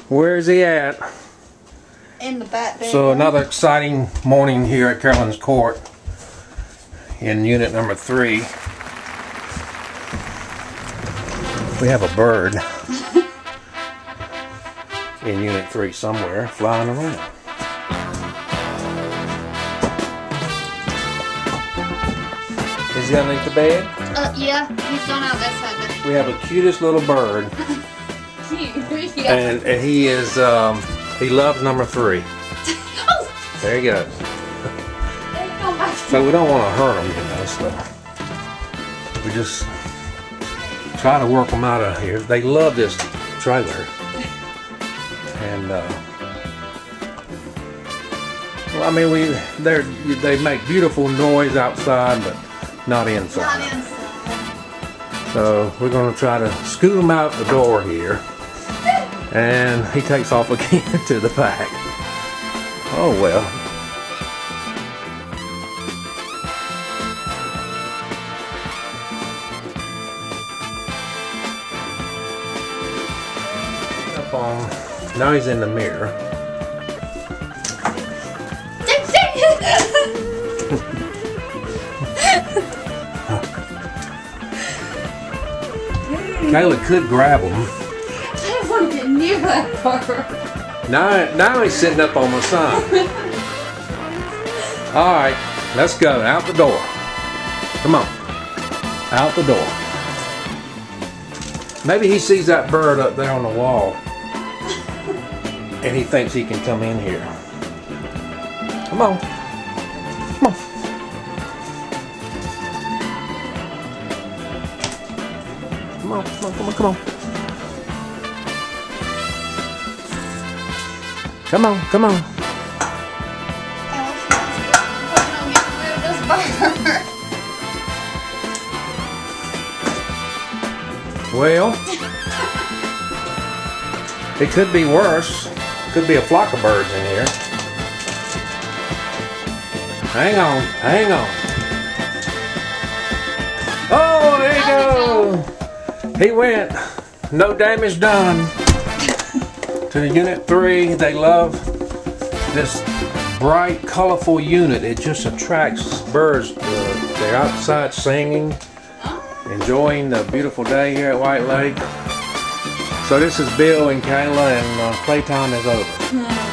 Where is he at? In the back bedroom. So another exciting morning here at Carolyn's Court in unit number 3. We have a bird in unit 3 somewhere flying around. Is he underneath the bed? Yeah, he's gone out that side. We have a cutest little bird. Cute. Yeah. And he is, he loves number 3. Oh. There he goes. So we don't want to hurt him, you know, so we just try to work them out of here. They love this trailer. And, well, I mean, they make beautiful noise outside, but not inside. Not inside. So we're going to try to scoot him out the door here. And he takes off again to the back. Oh well. Up on. Now he's in the mirror. Kayla could grab him. I don't want to get near that bird. Now he's sitting up on the side. Alright, let's go. Out the door. Come on. Out the door. Maybe he sees that bird up there on the wall. And he thinks he can come in here. Come on. Come on. Come on, come on, come on, come on. Come on, come on. Well, it could be worse. Could be a flock of birds in here. Hang on, hang on. Oh, there you go. He went. No damage done. To unit 3, they love this bright, colorful unit. It just attracts birds. They're outside singing, enjoying the beautiful day here at White Lake. So this is Bill and Kayla, and playtime is over.